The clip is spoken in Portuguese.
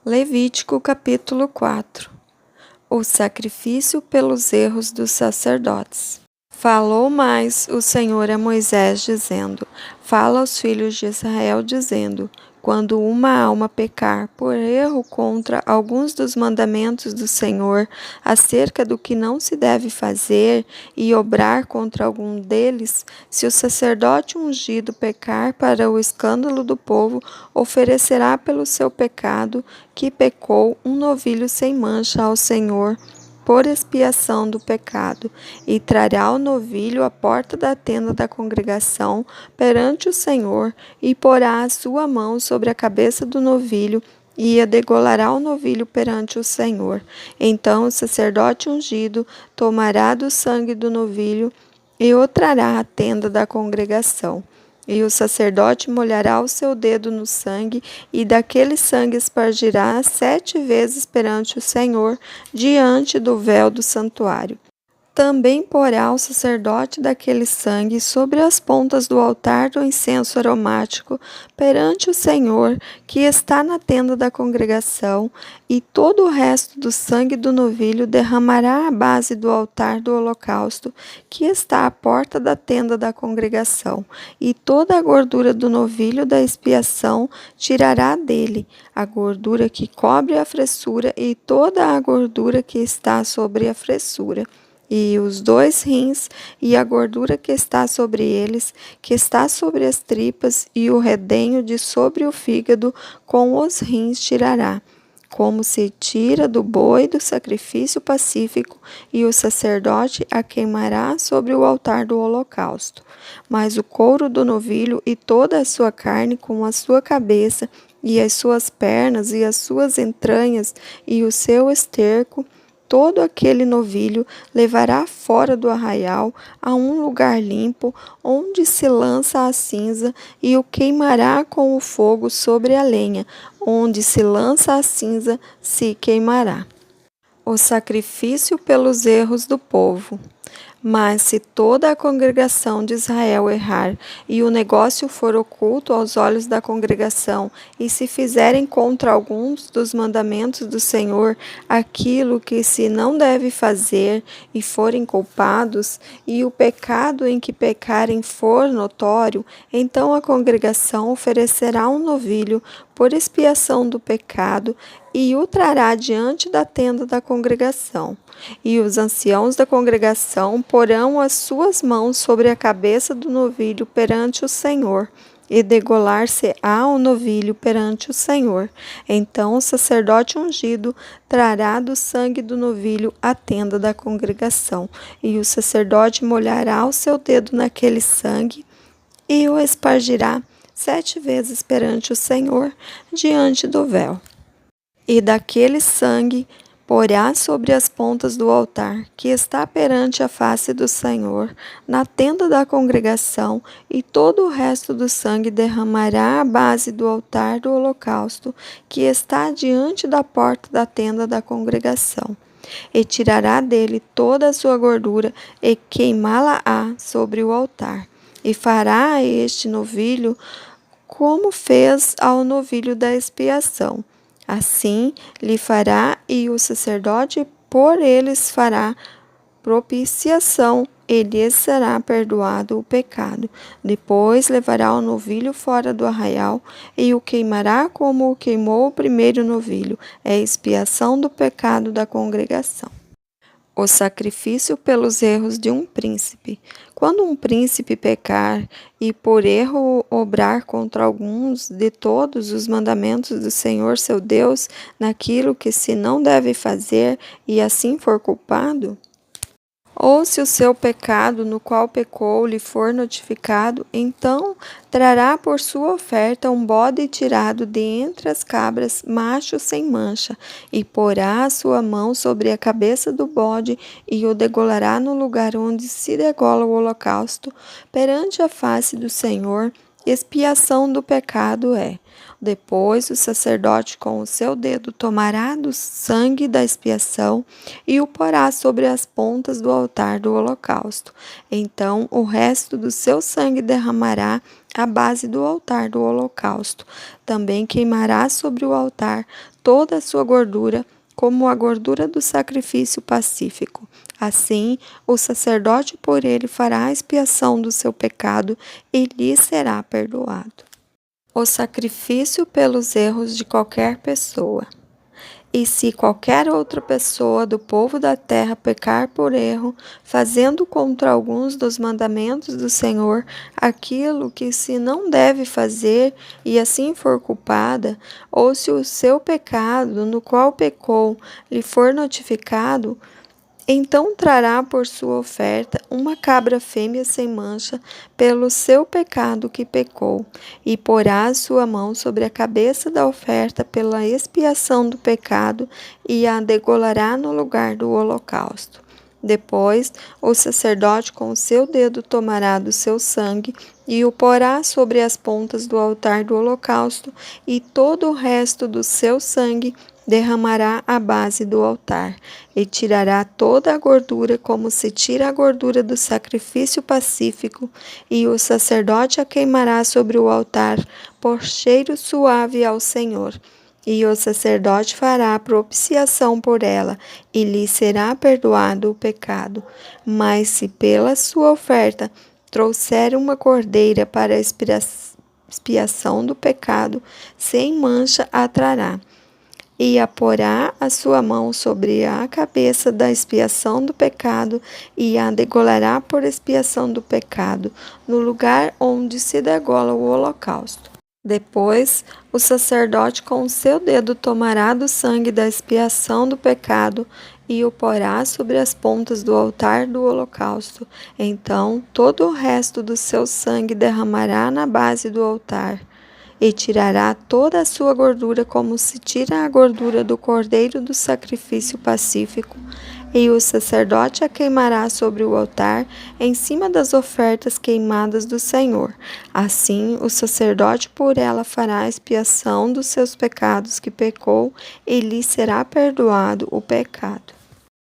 Levítico capítulo 4. O sacrifício pelos erros dos sacerdotes. Falou mais o Senhor a Moisés, dizendo: Fala aos filhos de Israel, dizendo: Quando uma alma pecar por erro contra alguns dos mandamentos do Senhor, acerca do que não se deve fazer, e obrar contra algum deles, se o sacerdote ungido pecar para o escândalo do povo, oferecerá pelo seu pecado que pecou um novilho sem mancha ao Senhor, por expiação do pecado, e trará o novilho à porta da tenda da congregação perante o Senhor, e porá a sua mão sobre a cabeça do novilho, e degolará o novilho perante o Senhor. Então o sacerdote ungido tomará do sangue do novilho e o trará à tenda da congregação. E o sacerdote molhará o seu dedo no sangue, e daquele sangue espargirá 7 vezes perante o Senhor, diante do véu do santuário. Também porá o sacerdote daquele sangue sobre as pontas do altar do incenso aromático perante o Senhor, que está na tenda da congregação, e todo o resto do sangue do novilho derramará à base do altar do holocausto, que está à porta da tenda da congregação, e toda a gordura do novilho da expiação tirará dele, a gordura que cobre a fressura e toda a gordura que está sobre a fressura, e os 2 rins, e a gordura que está sobre eles, que está sobre as tripas, e o redenho de sobre o fígado, com os rins tirará, como se tira do boi do sacrifício pacífico, e o sacerdote a queimará sobre o altar do holocausto. Mas o couro do novilho e toda a sua carne, com a sua cabeça, e as suas pernas, e as suas entranhas, e o seu esterco, todo aquele novilho levará fora do arraial a um lugar limpo, onde se lança a cinza, e o queimará com o fogo sobre a lenha, onde se lança a cinza se queimará. O sacrifício pelos erros do povo. Mas se toda a congregação de Israel errar, e o negócio for oculto aos olhos da congregação, e se fizerem contra alguns dos mandamentos do Senhor aquilo que se não deve fazer, e forem culpados, e o pecado em que pecarem for notório, então a congregação oferecerá um novilho por expiação do pecado, e o trará diante da tenda da congregação. E os anciãos da congregação porão as suas mãos sobre a cabeça do novilho perante o Senhor, e degolar-se-á o novilho perante o Senhor. Então o sacerdote ungido trará do sangue do novilho a tenda da congregação, e o sacerdote molhará o seu dedo naquele sangue, e o espargirá 7 vezes perante o Senhor, diante do véu. E daquele sangue porá sobre as pontas do altar, que está perante a face do Senhor, na tenda da congregação, e todo o resto do sangue derramará à base do altar do holocausto, que está diante da porta da tenda da congregação. E tirará dele toda a sua gordura, e queimá-la-á sobre o altar. E fará a este novilho como fez ao novilho da expiação. Assim lhe fará, e o sacerdote por eles fará propiciação, e lhes será perdoado o pecado. Depois levará o novilho fora do arraial, e o queimará como o queimou o primeiro novilho, é expiação do pecado da congregação. O sacrifício pelos erros de um príncipe. Quando um príncipe pecar e por erro obrar contra alguns de todos os mandamentos do Senhor seu Deus, naquilo que se não deve fazer, e assim for culpado, ou se o seu pecado no qual pecou lhe for notificado, então trará por sua oferta um bode tirado de entre as cabras, macho sem mancha, e porá a sua mão sobre a cabeça do bode, e o degolará no lugar onde se degola o holocausto, perante a face do Senhor, Expiação do pecado é: depois o sacerdote com o seu dedo tomará do sangue da expiação e o porá sobre as pontas do altar do holocausto. Então o resto do seu sangue derramará à base do altar do holocausto. Também queimará sobre o altar toda a sua gordura, como a gordura do sacrifício pacífico. Assim, o sacerdote por ele fará a expiação do seu pecado e lhe será perdoado. O sacrifício pelos erros de qualquer pessoa. E se qualquer outra pessoa do povo da terra pecar por erro, fazendo contra alguns dos mandamentos do Senhor aquilo que se não deve fazer, e assim for culpada, ou se o seu pecado, no qual pecou, lhe for notificado, então trará por sua oferta uma cabra fêmea sem mancha pelo seu pecado que pecou, e porá a sua mão sobre a cabeça da oferta pela expiação do pecado e a degolará no lugar do holocausto. Depois, o sacerdote com o seu dedo tomará do seu sangue e o porá sobre as pontas do altar do holocausto, e todo o resto do seu sangue derramará à base do altar, e tirará toda a gordura, como se tira a gordura do sacrifício pacífico, e o sacerdote a queimará sobre o altar, por cheiro suave ao Senhor. E o sacerdote fará propiciação por ela, e lhe será perdoado o pecado. Mas se pela sua oferta trouxer uma cordeira para a expiação do pecado, sem mancha a trará. E a porá a sua mão sobre a cabeça da expiação do pecado, e a degolará por expiação do pecado, no lugar onde se degola o holocausto. Depois, o sacerdote com o seu dedo tomará do sangue da expiação do pecado e o porá sobre as pontas do altar do holocausto. Então, todo o resto do seu sangue derramará na base do altar, e tirará toda a sua gordura, como se tira a gordura do cordeiro do sacrifício pacífico, e o sacerdote a queimará sobre o altar, em cima das ofertas queimadas do Senhor. Assim, o sacerdote por ela fará a expiação dos seus pecados que pecou, e lhe será perdoado o pecado.